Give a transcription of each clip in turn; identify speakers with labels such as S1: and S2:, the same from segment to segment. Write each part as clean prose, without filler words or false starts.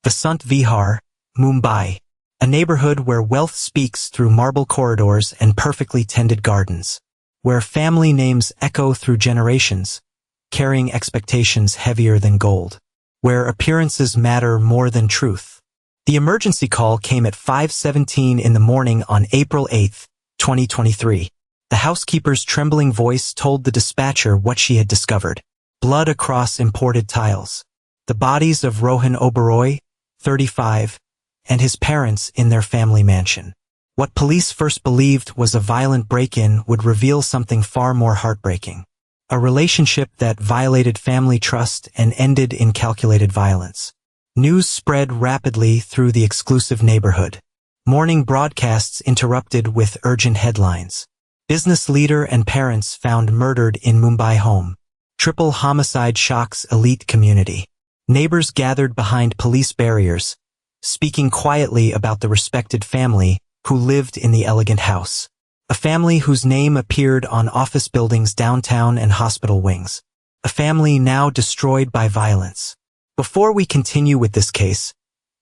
S1: Vasant Vihar, Mumbai, a neighborhood where wealth speaks through marble corridors and perfectly tended gardens, where family names echo through generations, carrying expectations heavier than gold, where appearances matter more than truth. The emergency call came at 5:17 in the morning on April 8, 2023. The housekeeper's trembling voice told the dispatcher what she had discovered: blood across imported tiles. The bodies of Rohan Oberoi, 35, and his parents in their family mansion. What police first believed was a violent break-in would reveal something far more heartbreaking. A relationship that violated family trust and ended in calculated violence. News spread rapidly through the exclusive neighborhood. Morning broadcasts interrupted with urgent headlines. Business leader and parents found murdered in Mumbai home. Triple homicide shocks elite community. Neighbors gathered behind police barriers, speaking quietly about the respected family who lived in the elegant house. A family whose name appeared on office buildings downtown and hospital wings. A family now destroyed by violence. Before we continue with this case,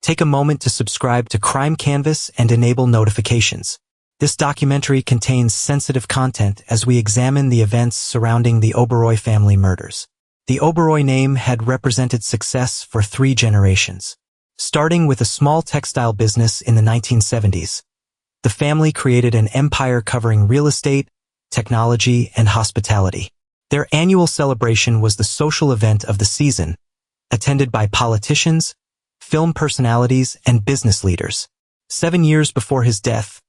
S1: take a moment to subscribe to Crime Canvas and enable notifications. This documentary contains sensitive content as we examine the events surrounding the Oberoi family murders. The Oberoi name had represented success for 3 generations. Starting with a small textile business in the 1970s, the family created an empire covering real estate, technology, and hospitality. Their annual celebration was the social event of the season, attended by politicians, film personalities, and business leaders. 7 years before his death,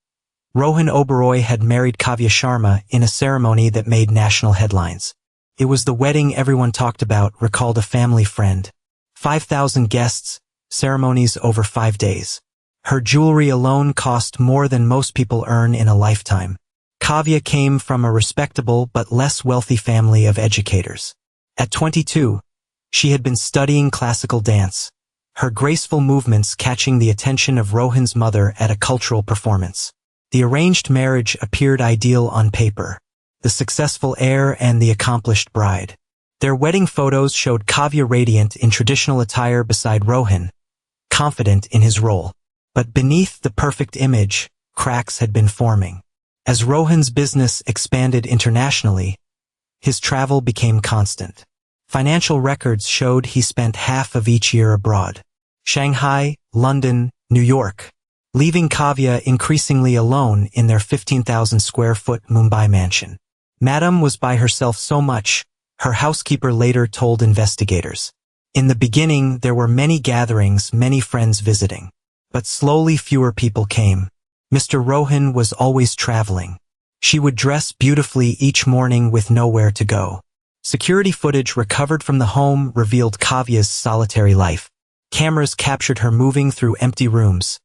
S1: Rohan Oberoi had married Kavya Sharma in a ceremony that made national headlines. It was the wedding everyone talked about, recalled a family friend. 5,000 guests, ceremonies over 5 days. Her jewelry alone cost more than most people earn in a lifetime. Kavya came from a respectable but less wealthy family of educators. At 22, she had been studying classical dance, her graceful movements catching the attention of Rohan's mother at a cultural performance. The arranged marriage appeared ideal on paper. The successful heir and the accomplished bride. Their wedding photos showed Kavya radiant in traditional attire beside Rohan, confident in his role. But beneath the perfect image, cracks had been forming. As Rohan's business expanded internationally, his travel became constant. Financial records showed he spent half of each year abroad. Shanghai, London, New York, leaving Kavya increasingly alone in their 15,000 square foot Mumbai mansion. Madam was by herself so much, her housekeeper later told investigators. In the beginning, there were many gatherings, many friends visiting. But slowly fewer people came. Mr. Rohan was always traveling. She would dress beautifully each morning with nowhere to go. Security footage recovered from the home revealed Kavya's solitary life. Cameras captured her moving through empty rooms,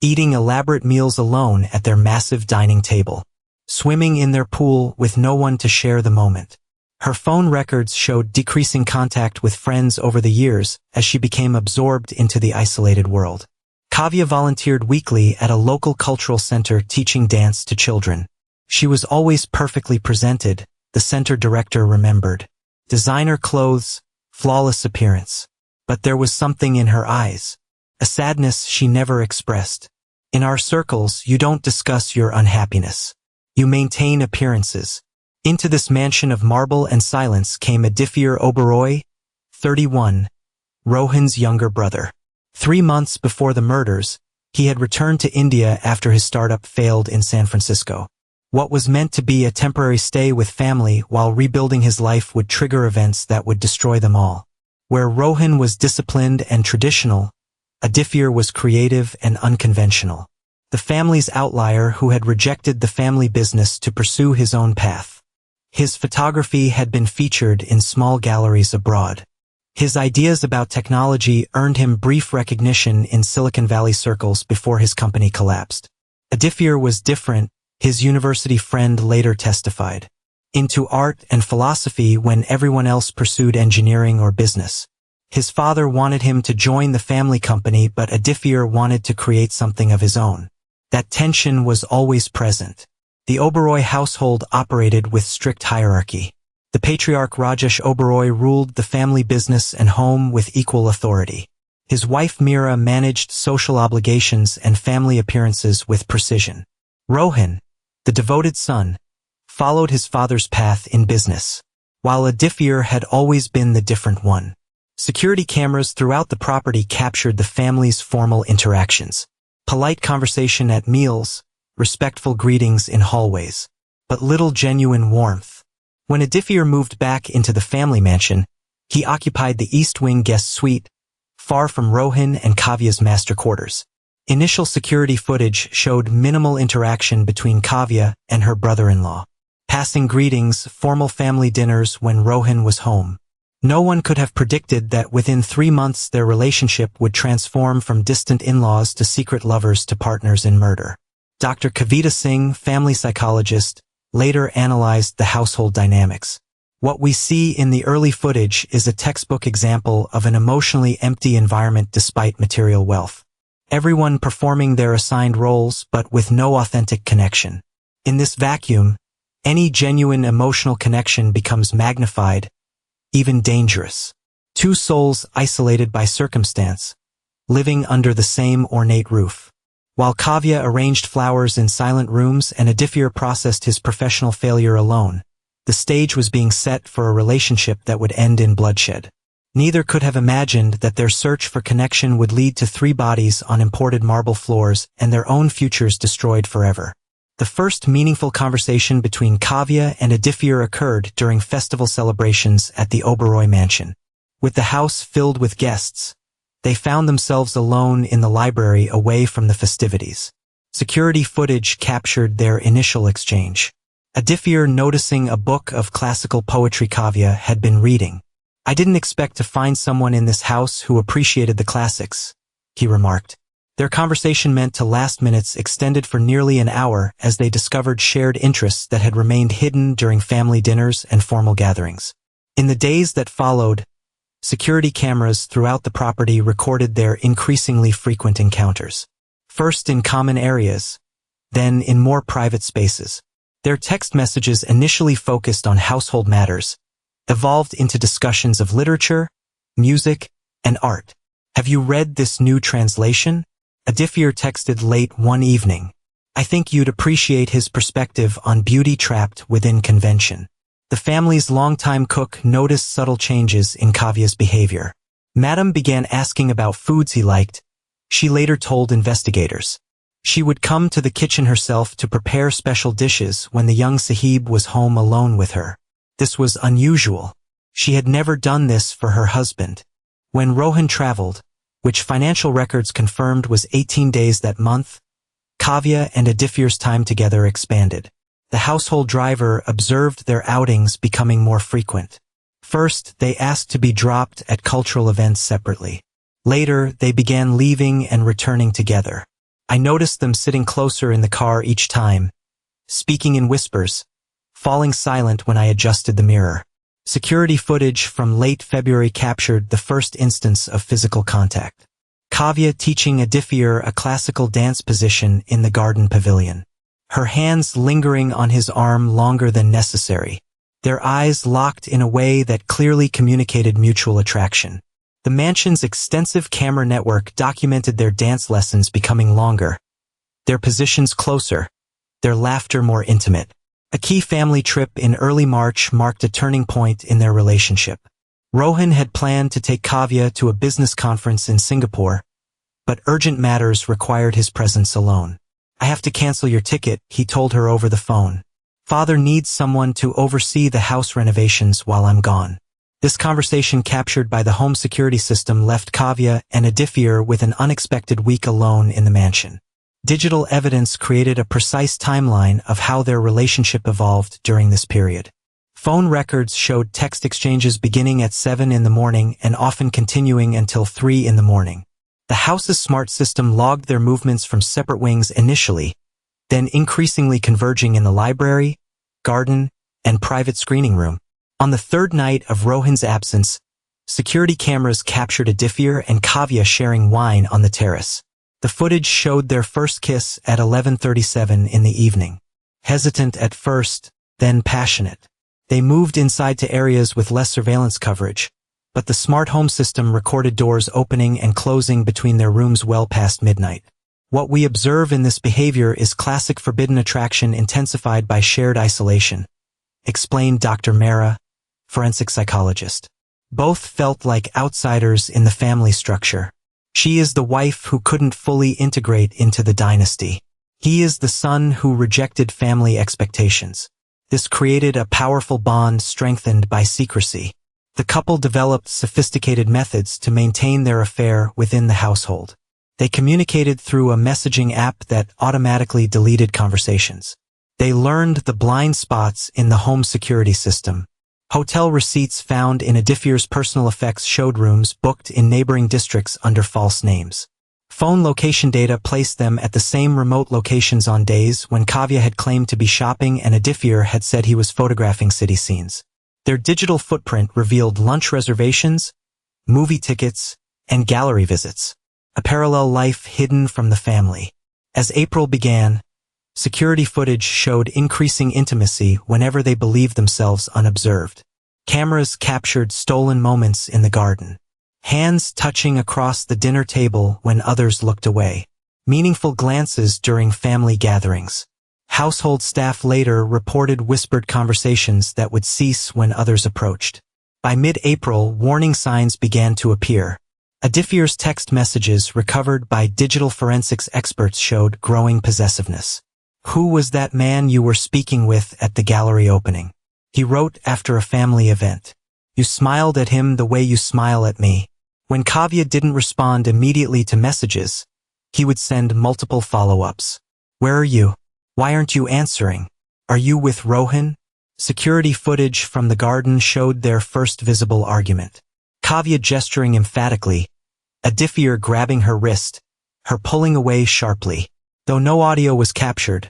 S1: eating elaborate meals alone at their massive dining table, swimming in their pool with no one to share the moment. Her phone records showed decreasing contact with friends over the years as she became absorbed into the isolated world. Kavya volunteered weekly at a local cultural center teaching dance to children. She was always perfectly presented, the center director remembered. Designer clothes, flawless appearance. But there was something in her eyes. A sadness she never expressed. In our circles, you don't discuss your unhappiness. You maintain appearances. Into this mansion of marble and silence came Adifir Oberoi, 31, Rohan's younger brother. 3 months before the murders, he had returned to India after his startup failed in San Francisco. What was meant to be a temporary stay with family while rebuilding his life would trigger events that would destroy them all. Where Rohan was disciplined and traditional, Adifir was creative and unconventional. The family's outlier who had rejected the family business to pursue his own path. His photography had been featured in small galleries abroad. His ideas about technology earned him brief recognition in Silicon Valley circles before his company collapsed. Adifir was different, his university friend later testified. Into art and philosophy when everyone else pursued engineering or business. His father wanted him to join the family company, but Adifir wanted to create something of his own. That tension was always present. The Oberoi household operated with strict hierarchy. The patriarch Rajesh Oberoi ruled the family business and home with equal authority. His wife Mira managed social obligations and family appearances with precision. Rohan, the devoted son, followed his father's path in business, while Adifir had always been the different one. Security cameras throughout the property captured the family's formal interactions. Polite conversation at meals, respectful greetings in hallways, but little genuine warmth. When Adifir moved back into the family mansion, he occupied the East Wing guest suite, far from Rohan and Kavya's master quarters. Initial security footage showed minimal interaction between Kavya and her brother-in-law. Passing greetings, formal family dinners when Rohan was home. No one could have predicted that within 3 months their relationship would transform from distant in-laws to secret lovers to partners in murder. Dr. Kavita Singh, family psychologist, later analyzed the household dynamics. What we see in the early footage is a textbook example of an emotionally empty environment despite material wealth. Everyone performing their assigned roles but with no authentic connection. In this vacuum, any genuine emotional connection becomes magnified, even dangerous. Two souls isolated by circumstance, living under the same ornate roof. While Kavya arranged flowers in silent rooms and Adifir processed his professional failure alone, the stage was being set for a relationship that would end in bloodshed. Neither could have imagined that their search for connection would lead to 3 bodies on imported marble floors and their own futures destroyed forever. The first meaningful conversation between Kavya and Adifir occurred during festival celebrations at the Oberoi mansion. With the house filled with guests, they found themselves alone in the library away from the festivities. Security footage captured their initial exchange. Adifir, noticing a book of classical poetry Kavya had been reading. "I didn't expect to find someone in this house who appreciated the classics," he remarked. Their conversation meant to last minutes extended for nearly an hour as they discovered shared interests that had remained hidden during family dinners and formal gatherings. In the days that followed, security cameras throughout the property recorded their increasingly frequent encounters. First in common areas, then in more private spaces. Their text messages, initially focused on household matters, evolved into discussions of literature, music, and art. "Have you read this new translation?" Adifir texted late one evening. "I think you'd appreciate his perspective on beauty trapped within convention." The family's longtime cook noticed subtle changes in Kavya's behavior. Madam began asking about foods he liked, she later told investigators. She would come to the kitchen herself to prepare special dishes when the young Sahib was home alone with her. This was unusual. She had never done this for her husband. When Rohan traveled, which financial records confirmed was 18 days that month, Kavya and Adifir's time together expanded. The household driver observed their outings becoming more frequent. First, they asked to be dropped at cultural events separately. Later, they began leaving and returning together. "I noticed them sitting closer in the car each time, speaking in whispers, falling silent when I adjusted the mirror." Security footage from late February captured the first instance of physical contact. Kavya teaching Adifir a classical dance position in the garden pavilion. Her hands lingering on his arm longer than necessary. Their eyes locked in a way that clearly communicated mutual attraction. The mansion's extensive camera network documented their dance lessons becoming longer, their positions closer, their laughter more intimate. A key family trip in early March marked a turning point in their relationship. Rohan had planned to take Kavya to a business conference in Singapore, but urgent matters required his presence alone. "I have to cancel your ticket," he told her over the phone. "Father needs someone to oversee the house renovations while I'm gone." This conversation, captured by the home security system, left Kavya and Adifir with an unexpected week alone in the mansion. Digital evidence created a precise timeline of how their relationship evolved during this period. Phone records showed text exchanges beginning at 7 in the morning and often continuing until 3 in the morning. The house's smart system logged their movements from separate wings initially, then increasingly converging in the library, garden, and private screening room. On the third night of Rohan's absence, security cameras captured Adifir and Kavya sharing wine on the terrace. The footage showed their first kiss at 11:37 in the evening. Hesitant at first, then passionate. They moved inside to areas with less surveillance coverage, but the smart home system recorded doors opening and closing between their rooms well past midnight. What we observe in this behavior is classic forbidden attraction intensified by shared isolation, explained Dr. Mehra, forensic psychologist. Both felt like outsiders in the family structure. She is the wife who couldn't fully integrate into the dynasty. He is the son who rejected family expectations. This created a powerful bond strengthened by secrecy. The couple developed sophisticated methods to maintain their affair within the household. They communicated through a messaging app that automatically deleted conversations. They learned the blind spots in the home security system. Hotel receipts found in Adifir's personal effects showed rooms booked in neighboring districts under false names. Phone location data placed them at the same remote locations on days when Kavya had claimed to be shopping and Adifir had said he was photographing city scenes. Their digital footprint revealed lunch reservations, movie tickets, and gallery visits. A parallel life hidden from the family. As April began, security footage showed increasing intimacy whenever they believed themselves unobserved. Cameras captured stolen moments in the garden. Hands touching across the dinner table when others looked away. Meaningful glances during family gatherings. Household staff later reported whispered conversations that would cease when others approached. By mid-April, warning signs began to appear. Adifir's text messages recovered by digital forensics experts showed growing possessiveness. "Who was that man you were speaking with at the gallery opening?" He wrote after a family event. "You smiled at him the way you smile at me." When Kavya didn't respond immediately to messages, he would send multiple follow-ups. "Where are you? Why aren't you answering? Are you with Rohan?" Security footage from the garden showed their first visible argument. Kavya gesturing emphatically, Adifir grabbing her wrist, her pulling away sharply. Though no audio was captured,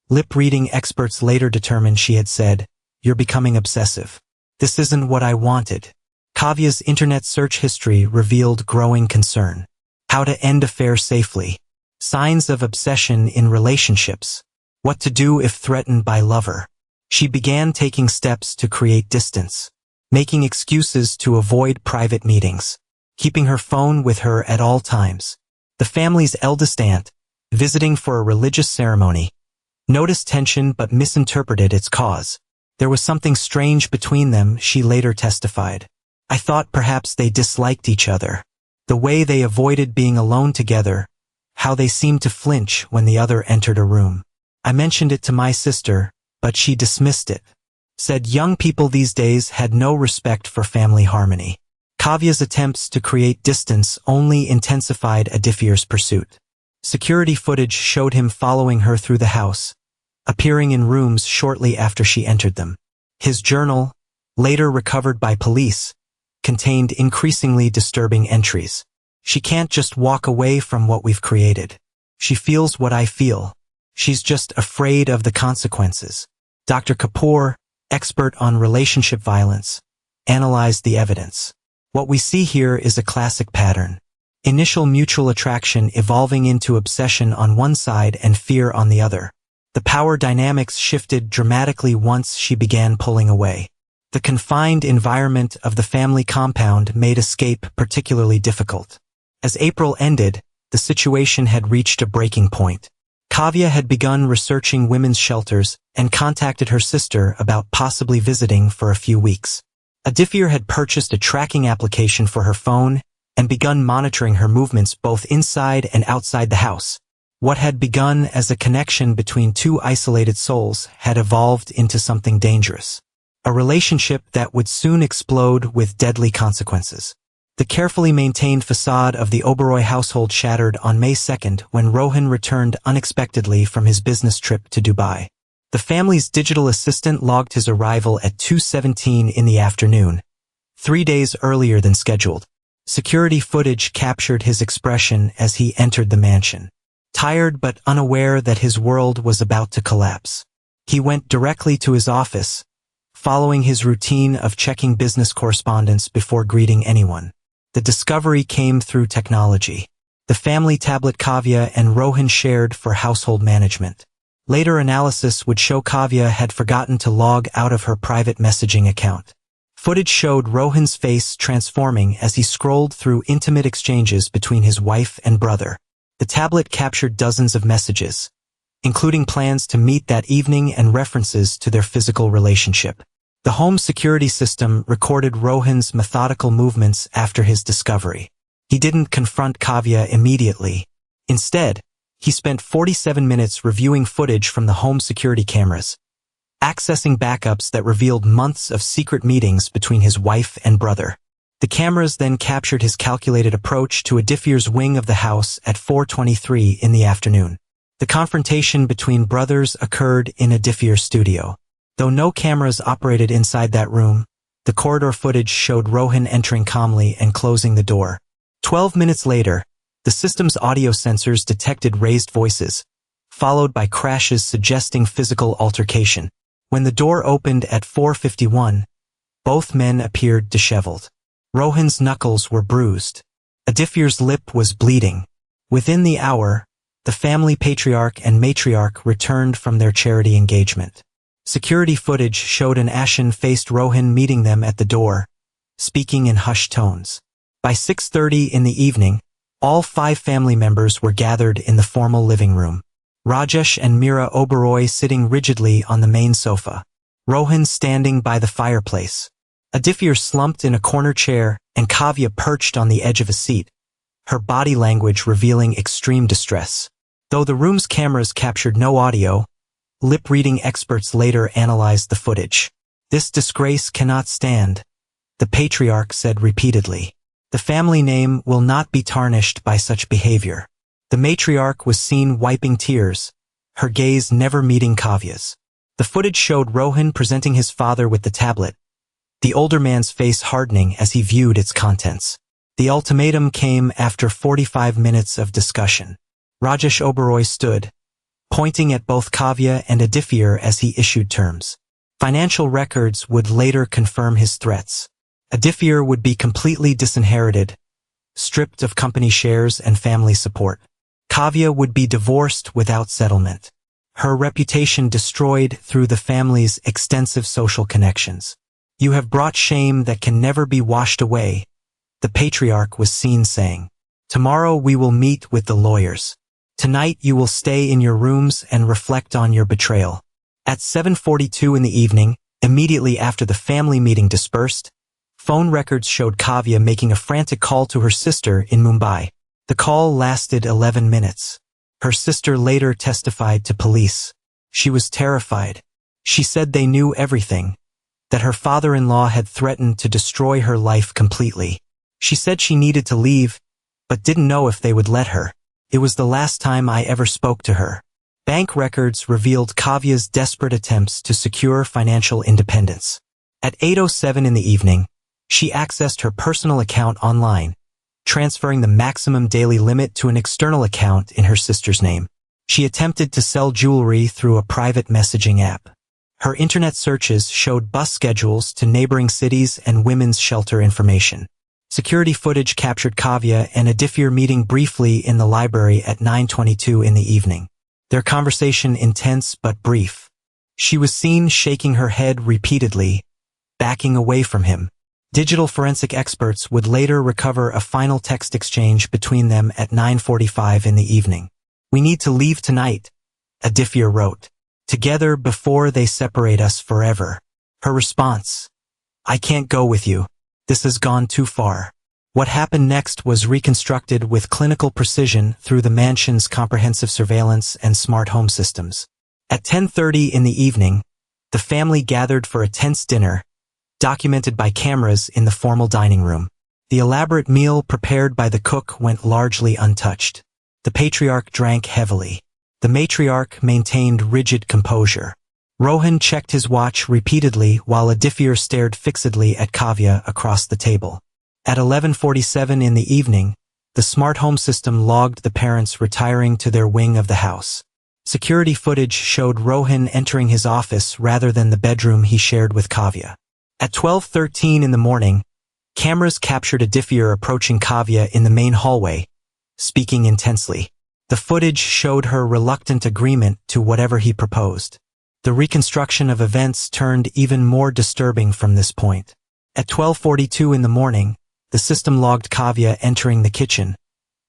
S1: lip-reading experts later determined she had said, "You're becoming obsessive. This isn't what I wanted." Kavya's internet search history revealed growing concern. How to end affair safely. Signs of obsession in relationships. What to do if threatened by lover. She began taking steps to create distance. Making excuses to avoid private meetings. Keeping her phone with her at all times. The family's eldest aunt, visiting for a religious ceremony, noticed tension but misinterpreted its cause. There was something strange between them, she later testified. "I thought perhaps they disliked each other. The way they avoided being alone together, how they seemed to flinch when the other entered a room. I mentioned it to my sister, but she dismissed it." Said young people these days had no respect for family harmony. Kavya's attempts to create distance only intensified Adifir's pursuit. Security footage showed him following her through the house, appearing in rooms shortly after she entered them. His journal, later recovered by police, contained increasingly disturbing entries. "She can't just walk away from what we've created. She feels what I feel. She's just afraid of the consequences." Dr. Kapoor, expert on relationship violence, analyzed the evidence. What we see here is a classic pattern. Initial mutual attraction evolving into obsession on one side and fear on the other. The power dynamics shifted dramatically once she began pulling away. The confined environment of the family compound made escape particularly difficult. As April ended, the situation had reached a breaking point. Kavya had begun researching women's shelters and contacted her sister about possibly visiting for a few weeks. Adifir had purchased a tracking application for her phone and begun monitoring her movements both inside and outside the house. What had begun as a connection between two isolated souls had evolved into something dangerous. A relationship that would soon explode with deadly consequences. The carefully maintained facade of the Oberoi household shattered on May 2nd when Rohan returned unexpectedly from his business trip to Dubai. The family's digital assistant logged his arrival at 2:17 in the afternoon, 3 days earlier than scheduled. Security footage captured his expression as he entered the mansion. Tired but unaware that his world was about to collapse. He went directly to his office, following his routine of checking business correspondence before greeting anyone. The discovery came through technology. The family tablet Kavya and Rohan shared for household management. Later analysis would show Kavya had forgotten to log out of her private messaging account. Footage showed Rohan's face transforming as he scrolled through intimate exchanges between his wife and brother. The tablet captured dozens of messages, including plans to meet that evening and references to their physical relationship. The home security system recorded Rohan's methodical movements after his discovery. He didn't confront Kavya immediately. Instead, he spent 47 minutes reviewing footage from the home security cameras, accessing backups that revealed months of secret meetings between his wife and brother. The cameras then captured his calculated approach to Adifir's wing of the house at 4:23 in the afternoon. The confrontation between brothers occurred in Adifir's studio. Though no cameras operated inside that room, the corridor footage showed Rohan entering calmly and closing the door. 12 minutes later, the system's audio sensors detected raised voices, followed by crashes suggesting physical altercation. When the door opened at 4:51, both men appeared disheveled. Rohan's knuckles were bruised. Adifir's lip was bleeding. Within the hour, the family patriarch and matriarch returned from their charity engagement. Security footage showed an ashen-faced Rohan meeting them at the door, speaking in hushed tones. By 6:30 in the evening, all 5 family members were gathered in the formal living room. Rajesh and Meera Oberoi sitting rigidly on the main sofa. Rohan standing by the fireplace. Adifir slumped in a corner chair and Kavya perched on the edge of a seat, her body language revealing extreme distress. Though the room's cameras captured no audio, lip-reading experts later analyzed the footage. "This disgrace cannot stand," the patriarch said repeatedly. "The family name will not be tarnished by such behavior." The matriarch was seen wiping tears, her gaze never meeting Kavya's. The footage showed Rohan presenting his father with the tablet, the older man's face hardening as he viewed its contents. The ultimatum came after 45 minutes of discussion. Rajesh Oberoi stood, pointing at both Kavya and Adifir as he issued terms. Financial records would later confirm his threats. Adifir would be completely disinherited, stripped of company shares and family support. Kavya would be divorced without settlement. Her reputation destroyed through the family's extensive social connections. "You have brought shame that can never be washed away," the patriarch was seen saying. "Tomorrow we will meet with the lawyers. Tonight you will stay in your rooms and reflect on your betrayal." At 7:42 in the evening, immediately after the family meeting dispersed, phone records showed Kavya making a frantic call to her sister in Mumbai. The call lasted 11 minutes. Her sister later testified to police. She was terrified. She said they knew everything, that her father-in-law had threatened to destroy her life completely. She said she needed to leave, but didn't know if they would let her. "It was the last time I ever spoke to her." Bank records revealed Kavya's desperate attempts to secure financial independence. At 8:07 in the evening, she accessed her personal account online, transferring the maximum daily limit to an external account in her sister's name. She attempted to sell jewelry through a private messaging app. Her internet searches showed bus schedules to neighboring cities and women's shelter information. Security footage captured Kavya and Adifir meeting briefly in the library at 9:22 in the evening. Their conversation intense but brief. She was seen shaking her head repeatedly, backing away from him. Digital forensic experts would later recover a final text exchange between them at 9:45 in the evening. "We need to leave tonight," Adifir wrote. "Together before they separate us forever." Her response: "I can't go with you. This has gone too far." What happened next was reconstructed with clinical precision through the mansion's comprehensive surveillance and smart home systems. At 10:30 in the evening, the family gathered for a tense dinner, documented by cameras in the formal dining room. The elaborate meal prepared by the cook went largely untouched. The patriarch drank heavily. The matriarch maintained rigid composure. Rohan checked his watch repeatedly while Adifir stared fixedly at Kavya across the table. At 11:47 in the evening, the smart home system logged the parents retiring to their wing of the house. Security footage showed Rohan entering his office rather than the bedroom he shared with Kavya. At 12:13 in the morning, cameras captured Adifir approaching Kavya in the main hallway, speaking intensely. The footage showed her reluctant agreement to whatever he proposed. The reconstruction of events turned even more disturbing from this point. At 12:42 in the morning, the system logged Kavya entering the kitchen,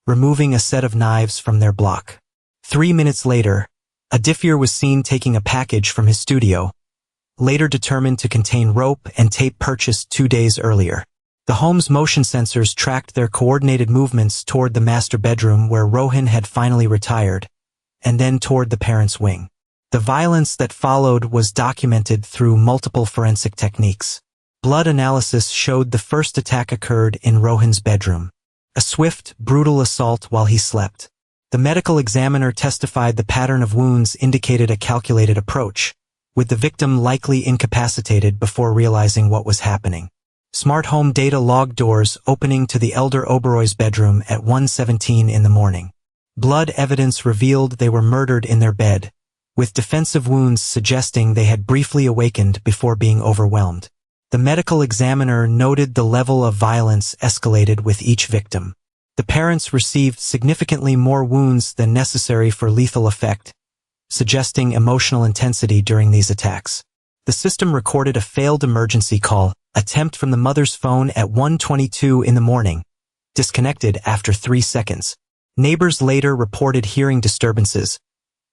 S1: removing a set of knives from their block. 3 minutes later, a diffuser was seen taking a package from his studio, later determined to contain rope and tape purchased 2 days earlier. The home's motion sensors tracked their coordinated movements toward the master bedroom where Rohan had finally retired, and then toward the parents' wing. The violence that followed was documented through multiple forensic techniques. Blood analysis showed the first attack occurred in Rohan's bedroom. A swift, brutal assault while he slept. The medical examiner testified the pattern of wounds indicated a calculated approach, with the victim likely incapacitated before realizing what was happening. Smart home data logged doors opening to the elder Oberoy's bedroom at 1:17 in the morning. Blood evidence revealed they were murdered in their bed, with defensive wounds suggesting they had briefly awakened before being overwhelmed. The medical examiner noted the level of violence escalated with each victim. The parents received significantly more wounds than necessary for lethal effect, suggesting emotional intensity during these attacks. The system recorded a failed emergency call attempt from the mother's phone at 1:22 in the morning, disconnected after 3 seconds. Neighbors later reported hearing disturbances,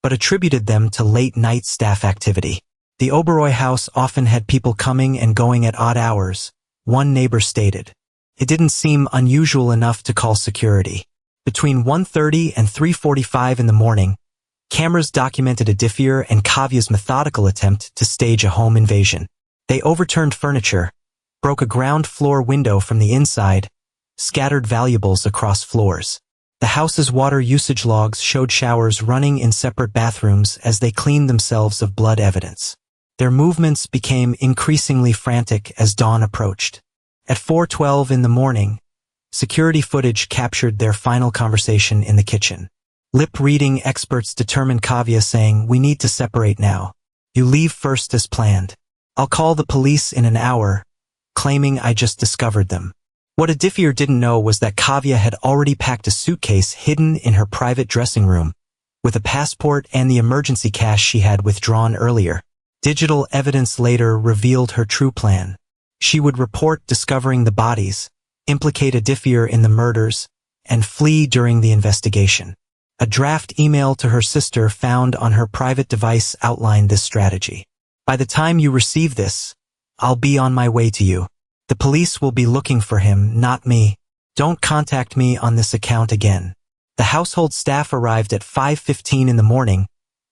S1: but attributed them to late-night staff activity. The Oberoi house often had people coming and going at odd hours, one neighbor stated. It didn't seem unusual enough to call security. Between 1:30 and 3:45 in the morning, cameras documented a diffuser and Kavya's methodical attempt to stage a home invasion. They overturned furniture, broke a ground floor window from the inside, scattered valuables across floors. The house's water usage logs showed showers running in separate bathrooms as they cleaned themselves of blood evidence. Their movements became increasingly frantic as dawn approached. At 4:12 in the morning, security footage captured their final conversation in the kitchen. Lip-reading experts determined Kavya saying, "We need to separate now. You leave first as planned. I'll call the police in an hour," claiming I just discovered them. What a diffuser didn't know was that Kavya had already packed a suitcase hidden in her private dressing room, with a passport and the emergency cash she had withdrawn earlier. Digital evidence later revealed her true plan. She would report discovering the bodies, implicate a diffuser in the murders, and flee during the investigation. A draft email to her sister found on her private device outlined this strategy. "By the time you receive this, I'll be on my way to you. The police will be looking for him, not me. Don't contact me on this account again." The household staff arrived at 5:15 in the morning,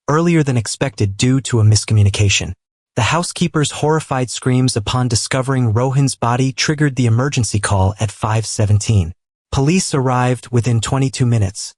S1: earlier than expected due to a miscommunication. The housekeeper's horrified screams upon discovering Rohan's body triggered the emergency call at 5:17. Police arrived within 22 minutes,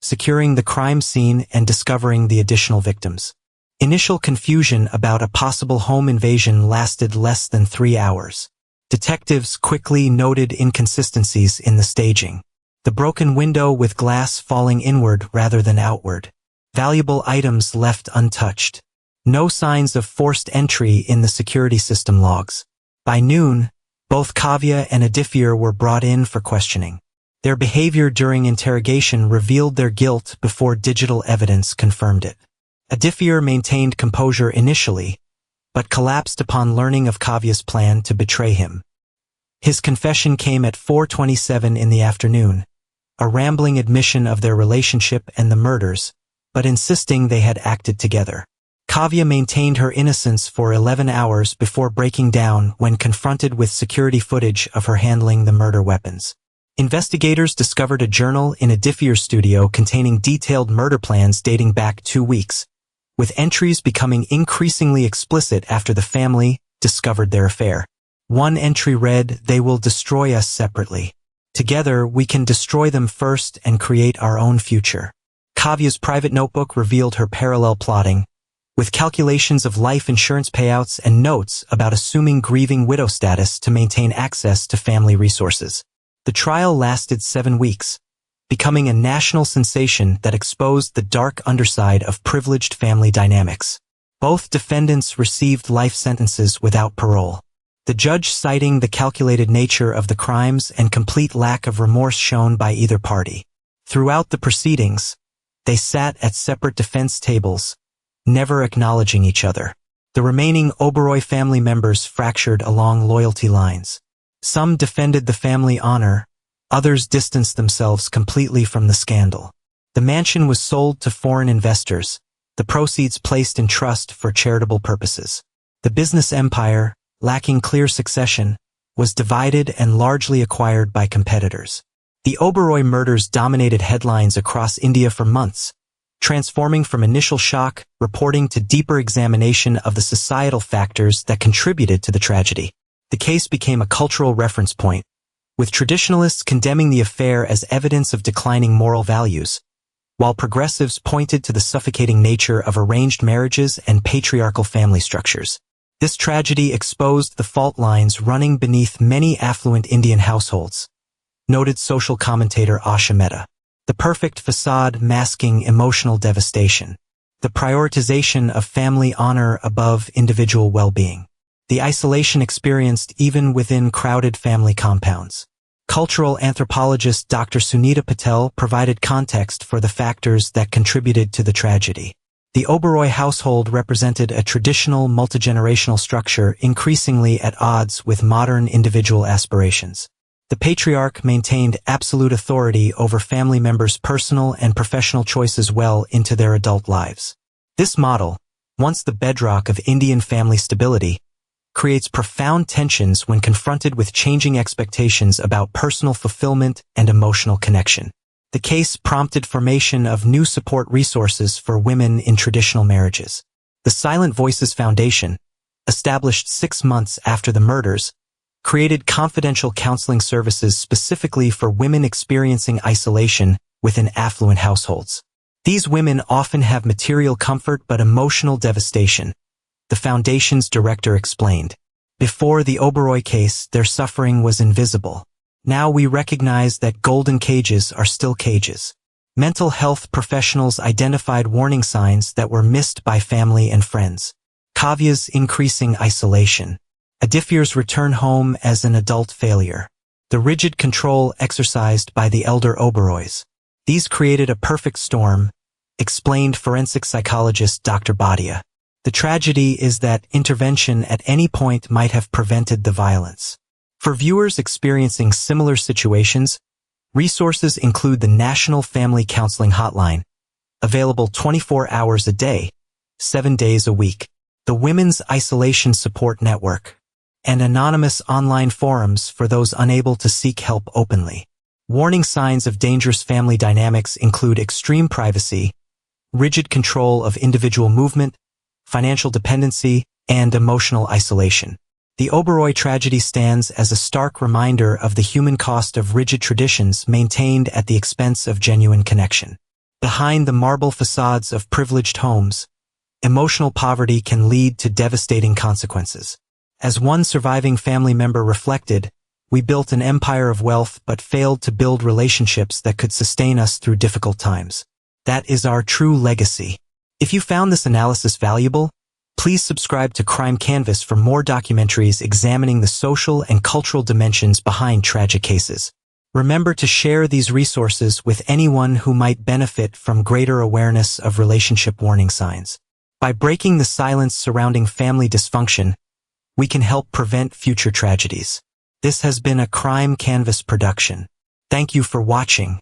S1: securing the crime scene and discovering the additional victims. Initial confusion about a possible home invasion lasted less than 3 hours. Detectives quickly noted inconsistencies in the staging. The broken window with glass falling inward rather than outward. Valuable items left untouched. No signs of forced entry in the security system logs. By noon, both Kavya and a diffuser were brought in for questioning. Their behavior during interrogation revealed their guilt before digital evidence confirmed it. A diffuser maintained composure initially, but collapsed upon learning of Kavya's plan to betray him. His confession came at 4:27 in the afternoon, a rambling admission of their relationship and the murders, but insisting they had acted together. Kavya maintained her innocence for 11 hours before breaking down when confronted with security footage of her handling the murder weapons. Investigators discovered a journal in a diffuser studio containing detailed murder plans dating back 2 weeks, with entries becoming increasingly explicit after the family discovered their affair. One entry read, "They will destroy us separately. Together, we can destroy them first and create our own future." Kavya's private notebook revealed her parallel plotting, with calculations of life insurance payouts and notes about assuming grieving widow status to maintain access to family resources. The trial lasted 7 weeks, becoming a national sensation that exposed the dark underside of privileged family dynamics. Both defendants received life sentences without parole. The judge citing the calculated nature of the crimes and complete lack of remorse shown by either party. Throughout the proceedings, they sat at separate defense tables, never acknowledging each other. The remaining Oberoi family members fractured along loyalty lines. Some defended the family honor, others distanced themselves completely from the scandal. The mansion was sold to foreign investors, the proceeds placed in trust for charitable purposes. The business empire, lacking clear succession, was divided and largely acquired by competitors. The Oberoi murders dominated headlines across India for months, transforming from initial shock reporting to deeper examination of the societal factors that contributed to the tragedy. The case became a cultural reference point, with traditionalists condemning the affair as evidence of declining moral values, while progressives pointed to the suffocating nature of arranged marriages and patriarchal family structures. This tragedy exposed the fault lines running beneath many affluent Indian households, noted social commentator Asha Mehta. The perfect facade masking emotional devastation. The prioritization of family honor above individual well-being. The isolation experienced even within crowded family compounds. Cultural anthropologist Dr. Sunita Patel provided context for the factors that contributed to the tragedy. The Oberoi household represented a traditional multigenerational structure increasingly at odds with modern individual aspirations. The patriarch maintained absolute authority over family members' personal and professional choices well into their adult lives. This model, once the bedrock of Indian family stability, creates profound tensions when confronted with changing expectations about personal fulfillment and emotional connection. The case prompted formation of new support resources for women in traditional marriages. The Silent Voices Foundation, established 6 months after the murders, created confidential counseling services specifically for women experiencing isolation within affluent households. These women often have material comfort but emotional devastation, the foundation's director explained. Before the Oberoi case, their suffering was invisible. Now we recognize that golden cages are still cages. Mental health professionals identified warning signs that were missed by family and friends. Kavya's increasing isolation. Adifir's return home as an adult failure. The rigid control exercised by the elder Oberois. These created a perfect storm, explained forensic psychologist Dr. Bhatia. The tragedy is that intervention at any point might have prevented the violence. For viewers experiencing similar situations, resources include the National Family Counseling Hotline, available 24 hours a day, 7 days a week, the Women's Isolation Support Network, and anonymous online forums for those unable to seek help openly. Warning signs of dangerous family dynamics include extreme privacy, rigid control of individual movement, financial dependency, and emotional isolation. The Oberoi tragedy stands as a stark reminder of the human cost of rigid traditions maintained at the expense of genuine connection. Behind the marble facades of privileged homes, emotional poverty can lead to devastating consequences. As one surviving family member reflected, we built an empire of wealth but failed to build relationships that could sustain us through difficult times. That is our true legacy. If you found this analysis valuable, please subscribe to Crime Canvas for more documentaries examining the social and cultural dimensions behind tragic cases. Remember to share these resources with anyone who might benefit from greater awareness of relationship warning signs. By breaking the silence surrounding family dysfunction, we can help prevent future tragedies. This has been a Crime Canvas production. Thank you for watching.